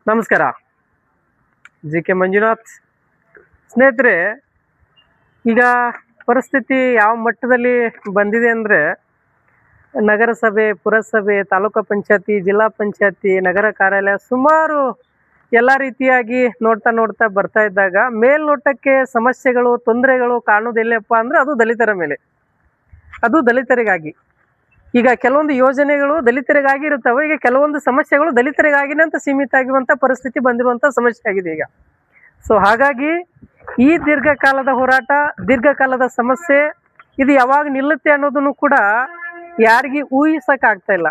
ನಮಸ್ಕಾರ. ಜಿ.ಕೆ. ಮಂಜುನಾಥ್. ಸ್ನೇಹಿತರೆ, ಈಗ ಪರಿಸ್ಥಿತಿ ಯಾವ ಮಟ್ಟದಲ್ಲಿ ಬಂದಿದೆ ಅಂದರೆ, ನಗರಸಭೆ, ಪುರಸಭೆ, ತಾಲೂಕು ಪಂಚಾಯತಿ, ಜಿಲ್ಲಾ ಪಂಚಾಯತಿ, ನಗರ ಕಾರ್ಯಾಲಯ ಸುಮಾರು ಎಲ್ಲ ರೀತಿಯಾಗಿ ನೋಡ್ತಾ ಬರ್ತಾ ಇದ್ದಾಗ ಮೇಲ್ನೋಟಕ್ಕೆ ಸಮಸ್ಯೆಗಳು, ತೊಂದರೆಗಳು ಕಾಣೋದೆಲ್ಲಪ್ಪ ಅಂದರೆ ಅದು ದಲಿತರ ಮೇಲೆ, ಅದು ದಲಿತರಿಗಾಗಿ. ಈಗ ಕೆಲವೊಂದು ಯೋಜನೆಗಳು ದಲಿತರಿಗಾಗಿ ಇರುತ್ತವೆ, ಈಗ ಕೆಲವೊಂದು ಸಮಸ್ಯೆಗಳು ದಲಿತರಿಗಾಗಿನೇ ಅಂತ ಸೀಮಿತ ಆಗಿರುವಂಥ ಪರಿಸ್ಥಿತಿ ಬಂದಿರುವಂಥ ಸಮಸ್ಯೆ ಆಗಿದೆ ಈಗ. ಸೊ ಹಾಗಾಗಿ ಈ ದೀರ್ಘಕಾಲದ ಹೋರಾಟ, ದೀರ್ಘಕಾಲದ ಸಮಸ್ಯೆ ಇದು ಯಾವಾಗ ನಿಲ್ಲುತ್ತೆ ಅನ್ನೋದನ್ನು ಕೂಡ ಯಾರಿಗೆ ಊಹಿಸೋಕ್ಕಾಗ್ತಾ ಇಲ್ಲ.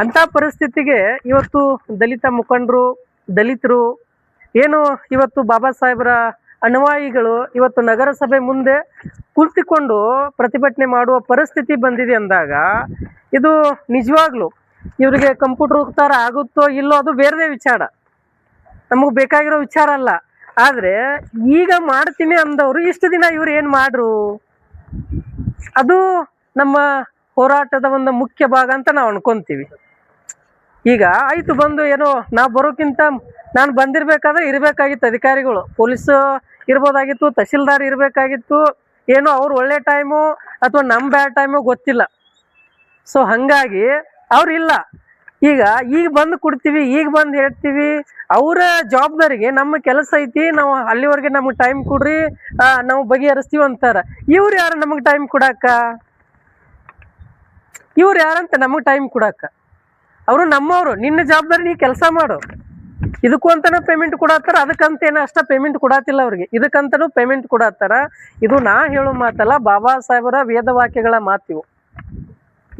ಅಂಥ ಪರಿಸ್ಥಿತಿಗೆ ಇವತ್ತು ದಲಿತ ಮುಖಂಡರು, ದಲಿತರು ಏನು ಇವತ್ತು ಬಾಬಾ ಸಾಹೇಬರ ಅನುಯಾಯಿಗಳು ಇವತ್ತು ನಗರಸಭೆ ಮುಂದೆ ಕುಳಿತುಕೊಂಡು ಪ್ರತಿಭಟನೆ ಮಾಡುವ ಪರಿಸ್ಥಿತಿ ಬಂದಿದೆ ಅಂದಾಗ ಇದು ನಿಜವಾಗ್ಲೂ ಇವರಿಗೆ ಕಂಪ್ಯೂಟರ್ ಉಪಚಾರ ಆಗುತ್ತೋ ಇಲ್ಲೋ ಅದು ಬೇರೆದೇ ವಿಚಾರ, ನಮಗೆ ಬೇಕಾಗಿರೋ ವಿಚಾರ ಅಲ್ಲ. ಆದರೆ ಈಗ ಮಾಡ್ತೀನಿ ಅಂದವರು ಇಷ್ಟು ದಿನ ಇವ್ರು ಏನು ಮಾಡ್ರು, ಅದು ನಮ್ಮ ಹೋರಾಟದ ಒಂದು ಮುಖ್ಯ ಭಾಗ ಅಂತ ನಾವು ಅನ್ಕೊಂತೀವಿ. ಈಗ ಆಯಿತು ಬಂದು ಏನೋ ನಾವು ಬರೋಕ್ಕಿಂತ ನಾನು ಬಂದಿರಬೇಕಾದ್ರೆ ಇರಬೇಕಾಗಿತ್ತು ಅಧಿಕಾರಿಗಳು, ಪೊಲೀಸ್ ಇರ್ಬೋದಾಗಿತ್ತು, ತಹಶೀಲ್ದಾರ್ ಇರಬೇಕಾಗಿತ್ತು, ಏನೋ ಅವ್ರು ಒಳ್ಳೆ ಟೈಮು ಅಥವಾ ನಮ್ಮ ಬ್ಯಾಡ್ ಟೈಮು ಗೊತ್ತಿಲ್ಲ. ಸೊ ಹಾಗಾಗಿ ಅವ್ರಿಲ್ಲ. ಈಗ ಬಂದು ಕೊಡ್ತೀವಿ, ಈಗ ಬಂದು ಹೇಳ್ತೀವಿ, ಅವರ ಜವಾಬ್ದಾರಿಗೆ ನಮ್ಮ ಕೆಲಸ ಐತಿ, ನಾವು ಅಲ್ಲಿವರೆಗೆ ನಮಗೆ ಟೈಮ್ ಕೊಡ್ರಿ, ನಾವು ಬಗೆಹರಿಸ್ತೀವಿ ಅಂತಾರೆ. ಇವ್ರು ಯಾರು ನಮಗೆ ಟೈಮ್ ಕೊಡಾಕ? ಇವ್ರು ಯಾರಂತ ನಮಗೆ ಟೈಮ್ ಕೊಡಾಕ? ಅವರು ನಮ್ಮವರು, ನಿನ್ನ ಜವಾಬ್ದಾರಿ ನೀ ಕೆಲಸ ಮಾಡು. ಇದಕ್ಕೂ ಅಂತನೂ ಪೇಮೆಂಟ್ ಕೊಡತ್ತಾರ, ಅದಕ್ಕಂತ ಏನೋ ಅಷ್ಟ ಪೇಮೆಂಟ್ ಕೊಡತ್ತಿಲ್ಲ ಅವ್ರಿಗೆ, ಇದಕ್ಕಂತನೂ ಪೇಮೆಂಟ್ ಕೊಡತ್ತಾರ. ಇದು ನಾ ಹೇಳೋ ಮಾತಲ್ಲ, ಬಾಬಾ ಸಾಹೇಬರ ವೇದವಾಕ್ಯಗಳ ಮಾತಿವು.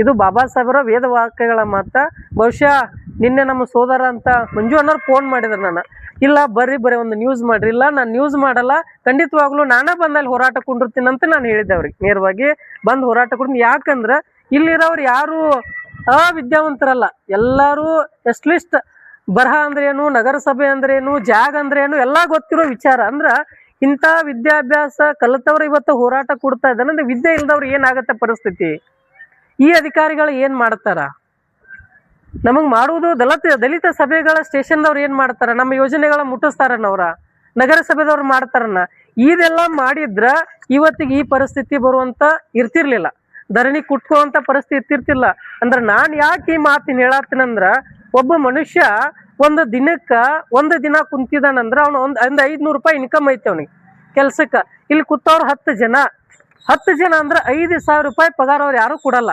ಇದು ಬಾಬಾ ಸಾಹೇಬರ ವೇದವಾಕ್ಯಗಳ ಮಾತ. ಬಹುಶಃ ನಿನ್ನೆ ನಮ್ಮ ಸೋದರ ಅಂತ ಮಂಜು ಅನ್ನೋರು ಫೋನ್ ಮಾಡಿದ್ರು ನಾನು, ಇಲ್ಲ ಬರ್ರಿ ಒಂದು ನ್ಯೂಸ್ ಮಾಡ್ರಿ. ಇಲ್ಲ ನಾನು ನ್ಯೂಸ್ ಮಾಡಲ್ಲ, ಖಂಡಿತವಾಗ್ಲೂ ನಾನೇ ಬಂದಲ್ಲಿ ಹೋರಾಟ ಕೊಂಡಿರ್ತೀನಿ ಅಂತ ನಾನು ಹೇಳಿದ್ದೆ ಅವ್ರಿಗೆ. ನೇರವಾಗಿ ಬಂದು ಹೋರಾಟ ಕೊಡ್ತೀನಿ. ಯಾಕಂದ್ರೆ ಇಲ್ಲಿರೋರು ಯಾರು ಅವಿದ್ಯಾವಂತರಲ್ಲ, ಎಲ್ಲರೂ ಎಟ್ಲೀಸ್ಟ್ ಬರಹ ಅಂದ್ರೇನು, ನಗರಸಭೆ ಅಂದ್ರೇನು, ಜಾಗ ಅಂದ್ರೇನು ಎಲ್ಲ ಗೊತ್ತಿರೋ ವಿಚಾರ. ಅಂದ್ರೆ ಇಂಥ ವಿದ್ಯಾಭ್ಯಾಸ ಕಲಿತವ್ರು ಇವತ್ತು ಹೋರಾಟ ಕೊಡ್ತಾ ಇದ್ದಾನೆ ಅಂದ್ರೆ ವಿದ್ಯೆ ಇಲ್ದವ್ರು ಏನಾಗತ್ತೆ ಪರಿಸ್ಥಿತಿ? ಈ ಅಧಿಕಾರಿಗಳು ಏನು ಮಾಡ್ತಾರ? ನಮಗೆ ಮಾಡುವುದು ದಲಿತ ಸಭೆಗಳ ಸ್ಟೇಷನ್ದವ್ರು ಏನು ಮಾಡ್ತಾರ? ನಮ್ಮ ಯೋಜನೆಗಳ ಮುಟ್ಟಿಸ್ತಾರನ್ನವ್ರ, ನಗರಸಭೆದವ್ರು ಮಾಡ್ತಾರನ್ನ. ಇದೆಲ್ಲ ಮಾಡಿದ್ರ ಇವತ್ತಿಗೆ ಈ ಪರಿಸ್ಥಿತಿ ಬರುವಂತ ಇರ್ತಿರ್ಲಿಲ್ಲ, ಧರಣಿ ಕುಟ್ಕೋವಂಥ ಪರಿಸ್ಥಿತಿ ಇರ್ತಿರ್ತಿಲ್ಲ. ಅಂದ್ರೆ ನಾನು ಯಾಕೆ ಈ ಮಾತಿನ ಹೇಳತ್ತೀನಂದ್ರ, ಒಬ್ಬ ಮನುಷ್ಯ ಒಂದು ದಿನ ಕುಂತಿದಾನಂದ್ರ ಅವನು ಒಂದು 500 ರೂಪಾಯಿ ಇನ್ಕಮ್ ಐತೆ ಅವನಿಗೆ ಕೆಲ್ಸಕ್ಕೆ. ಇಲ್ಲಿ ಕೂತವ್ರು 10 ಜನ ಅಂದ್ರೆ 5,000 ರೂಪಾಯಿ ಪಗಾರ ಅವ್ರು ಯಾರು ಕೊಡಲ್ಲ.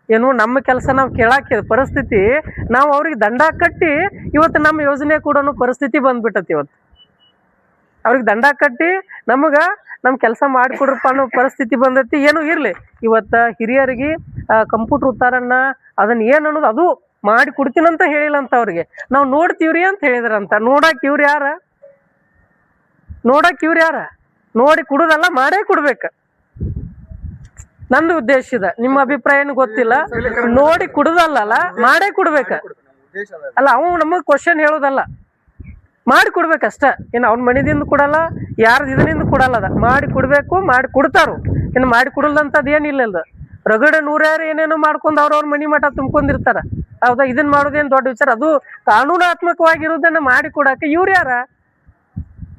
ಏನು ನಮ್ಮ ಕೆಲಸ ನಾವು ಕೇಳಾಕಿದ ಪರಿಸ್ಥಿತಿ, ನಾವು ಅವ್ರಿಗೆ ದಂಡ ಕಟ್ಟಿ ಇವತ್ತು ನಮ್ಮ ಯೋಜನೆ ಕೊಡೋನು ಪರಿಸ್ಥಿತಿ ಬಂದ್ಬಿಟ್ಟತಿ. ಇವತ್ತು ಅವ್ರಿಗೆ ದಂಡ ಕಟ್ಟಿ ನಮ್ಮ ಕೆಲಸ ಮಾಡಿಕೊಡ್ರಪ್ಪ ಅನ್ನೋ ಪರಿಸ್ಥಿತಿ ಬಂದೈತಿ. ಏನೂ ಇರಲಿ, ಇವತ್ತು ಹಿರಿಯರಿಗೆ ಕಂಪ್ಯೂಟರ್ ಉತ್ತಾರನ್ನ ಅದನ್ನ ಏನು ಅನ್ನೋದು ಅದು ಮಾಡಿ ಕೊಡ್ತೀನಂತ ಹೇಳಿಲ್ಲ ಅಂತ ಅವ್ರಿಗೆ. ನಾವು ನೋಡ್ತೀವ್ರಿ ಅಂತ ಹೇಳಿದ್ರಂತ. ನೋಡಕ್ಕೆ ಇವ್ರು ಯಾರ? ನೋಡಿ ಕೊಡೋದಲ್ಲ, ಮಾಡೇ ಕೊಡ್ಬೇಕು. ನಂದು ಉದ್ದೇಶ ಇದೆ, ನಿಮ್ಮ ಅಭಿಪ್ರಾಯ ಏನು ಗೊತ್ತಿಲ್ಲ. ನೋಡಿ ಕುಡುದಲ್ಲ, ಮಾಡೇ ಕೊಡ್ಬೇಕ ಅಲ್ಲ. ಅವ ನಮಗೆ ಕ್ವಶನ್ ಹೇಳೋದಲ್ಲ, ಮಾಡಿ ಕೊಡ್ಬೇಕಷ್ಟ. ಇನ್ನು ಅವ್ನ ಮನೆದಿಂದ ಕೊಡಲ್ಲ, ಯಾರ್ದು ಇದರಿಂದ ಕೊಡಲ್ಲ. ಅದ ಮಾಡಿ ಕೊಡ್ಬೇಕು, ಮಾಡಿ ಕೊಡ್ತಾರು. ಇನ್ನು ಮಾಡಿ ಕೊಡಲ್ದಂಥದ್ದು ಏನಿಲ್ಲ. ಅಲ್ದ ರಗಡ 100 ಏನೇನೋ ಮಾಡ್ಕೊಂಡು ಅವ್ರವ್ರ ಮನಿ ಮಠ ತುಂಬ್ಕೊಂಡಿರ್ತಾರ. ಹೌದಾ? ಇದನ್ನ ಮಾಡೋದೇನು ದೊಡ್ಡ ವಿಚಾರ? ಅದು ಕಾನೂನಾತ್ಮಕವಾಗಿರೋದನ್ನ ಮಾಡಿ ಕೊಡಾಕ ಇವ್ರು ಯಾರ?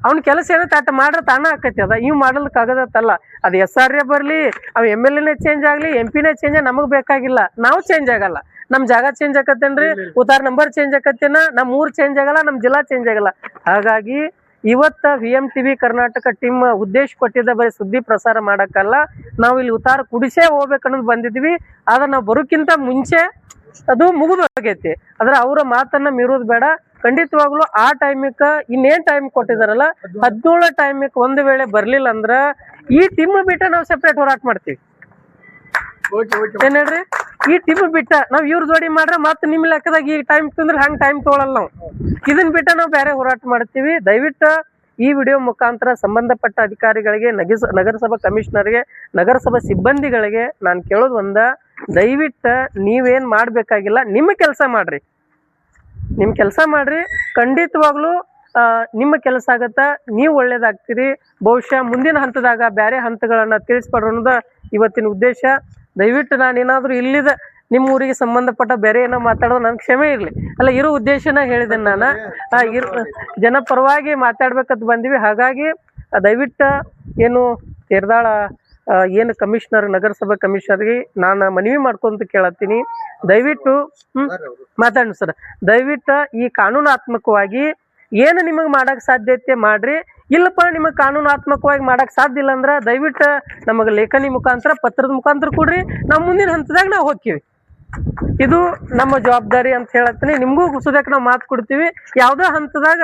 ಅವ್ನ ಕೆಲಸ ಏನೋ ತಾಟ ಮಾಡ್ರೆ ತಾನ ಆಕೈತಿ. ಅದ ಇವ್ ಮಾಡಲಿಕ್ಕಾಗದತ್ತಲ್ಲ. ಅದು SR ಬರಲಿ, ಅವ್ MLA ಚೇಂಜ್ ಆಗಲಿ, MP ಚೇಂಜ್ ನಮಗೆ ಬೇಕಾಗಿಲ್ಲ. ನಾವು ಚೇಂಜ್ ಆಗಲ್ಲ, ನಮ್ಮ ಜಾಗ ಚೇಂಜ್ ಆಕತ್ತೇನ್ರಿ, ಉತ್ತಾರ ನಂಬರ್ ಚೇಂಜ್ ಆಕತ್ತೇನ, ನಮ್ಮ ಊರು ಚೇಂಜ್ ಆಗಲ್ಲ, ನಮ್ಮ ಜಿಲ್ಲಾ ಚೇಂಜ್ ಆಗಲ್ಲ. ಹಾಗಾಗಿ ಇವತ್ತ VMTV ಕರ್ನಾಟಕ ಟೀಮ್ ಉದ್ದೇಶ ಕೊಟ್ಟಿದ್ದ ಬರೀ ಸುದ್ದಿ ಪ್ರಸಾರ ಮಾಡಕ್ಕಲ್ಲ, ನಾವು ಇಲ್ಲಿ ಉತ್ತಾರ ಕುಡಿಸೇ ಹೋಗ್ಬೇಕನ್ನೋದು ಬಂದಿದ್ವಿ. ಆದ್ರೆ ನಾವು ಬರೋಕ್ಕಿಂತ ಮುಂಚೆ ಅದು ಮುಗಿದು ಹೋಗೈತಿ. ಆದ್ರೆ ಅವರ ಮಾತನ್ನ ಮೀರೋದು ಬೇಡ. ಖಂಡಿತವಾಗ್ಲೂ ಆ ಟೈಮಿಗೆ ಇನ್ನೇನ್ ಟೈಮ್ ಕೊಟ್ಟಿದಾರಲ್ಲ 17 ಟೈಮಿಗೆ ಒಂದು ವೇಳೆ ಬರ್ಲಿಲ್ಲ ಅಂದ್ರ ಈ ಟೀಮ್ ಬಿಟ್ಟ ನಾವು ಸೆಪರೇಟ್ ಹೋರಾಟ ಮಾಡ್ತೀವಿ. ಏನ್ ಹೇಳ್ರಿ? ಈ ಟೀಮ್ ಬಿಟ್ಟ ನಾವ್ ಇವ್ರ ಜೋಡಿ ಮಾಡ್ರೆ ಮತ್ತೆ ನಿಮ್ ಲೆಕ್ಕದಾಗ ಈ ಟೈಮ್ ತಂದ್ರೆ ಹಂಗ್ ಟೈಮ್ ತಗೊಳಲ್ಲ ನಾವು. ಇದನ್ ಬಿಟ್ಟ ನಾವು ಬೇರೆ ಹೋರಾಟ ಮಾಡ್ತೀವಿ. ದಯವಿಟ್ಟು ಈ ವಿಡಿಯೋ ಮುಖಾಂತರ ಸಂಬಂಧಪಟ್ಟ ಅಧಿಕಾರಿಗಳಿಗೆ, ನಗರಸಭಾ ಕಮಿಷನರ್ಗೆ, ನಗರಸಭಾ ಸಿಬ್ಬಂದಿಗಳಿಗೆ ನಾನು ಕೇಳೋದು ದಯವಿಟ್ಟು ನೀವೇನ್ ಮಾಡ್ಬೇಕಾಗಿಲ್ಲ, ನಿಮ್ಮ ಕೆಲಸ ಮಾಡ್ರಿ. ಖಂಡಿತವಾಗ್ಲೂ ನಿಮ್ಮ ಕೆಲಸ ಆಗತ್ತ, ನೀವು ಒಳ್ಳೇದಾಗ್ತೀರಿ. ಬಹುಶಃ ಮುಂದಿನ ಹಂತದಾಗ ಬೇರೆ ಹಂತಗಳನ್ನ ತಿಳಿಸ್ಕೊಡೋ ಅನ್ನೋದು ಇವತ್ತಿನ ಉದ್ದೇಶ. ದಯವಿಟ್ಟು ನಾನೇನಾದ್ರೂ ಇಲ್ಲಿದ ನಿಮ್ಮ ಊರಿಗೆ ಸಂಬಂಧಪಟ್ಟ ಬೇರೆ ಏನೋ ಮಾತಾಡೋದು ನನ್ ಕ್ಷಮೆ ಇರ್ಲಿ. ಅಲ್ಲ, ಇರೋ ಉದ್ದೇಶನ ಹೇಳಿದೆ ನಾನು. ಜನ ಪರವಾಗಿ ಮಾತಾಡ್ಬೇಕಂತ ಬಂದಿವಿ. ಹಾಗಾಗಿ ದಯವಿಟ್ಟು ಏನು ತೇರದಾಳ ಏನು ಕಮಿಷನರ್, ನಗರಸಭಾ ಕಮಿಷನರ್ಗೆ ನಾನು ಮನವಿ ಮಾಡ್ಕೊಂತ ಕೇಳತ್ತೀನಿ, ದಯವಿಟ್ಟು ಮಾತಾಡಿ ಸರ್. ದಯವಿಟ್ಟು ಈ ಕಾನೂನಾತ್ಮಕವಾಗಿ ಏನು ನಿಮಗೆ ಮಾಡಕ್ ಸಾಧ್ಯತೆ ಮಾಡ್ರಿ. ಇಲ್ಲಪ್ಪ ನಿಮಗೆ ಕಾನೂನಾತ್ಮಕವಾಗಿ ಮಾಡಕ್ ಸಾಧ್ಯ ಇಲ್ಲ ಅಂದ್ರೆ ದಯವಿಟ್ಟು ನಮಗೆ ಲೇಖನಿ ಮುಖಾಂತರ, ಪತ್ರದ ಮುಖಾಂತರ ಕೊಡ್ರಿ. ನಾವು ಮುಂದಿನ ಹಂತದಾಗ ನಾವು ಹೋಗ್ತೀವಿ. ಇದು ನಮ್ಮ ಜವಾಬ್ದಾರಿ ಅಂತ ಹೇಳತ್ತೀನಿ. ನಿಮ್ಗೂ ಕುಸುದಕ್ಕೆ ನಾವು ಮಾತು ಕೊಡ್ತೀವಿ. ಯಾವ್ದೋ ಹಂತದಾಗ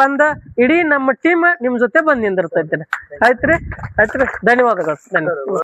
ಬಂದ ಇಡೀ ನಮ್ಮ ಟೀಮ್ ನಿಮ್ ಜೊತೆ ಬಂದು ನಿಂದಿರ್ತೈತೆ. ಆಯ್ತ್ರಿ, ಧನ್ಯವಾದಗಳು.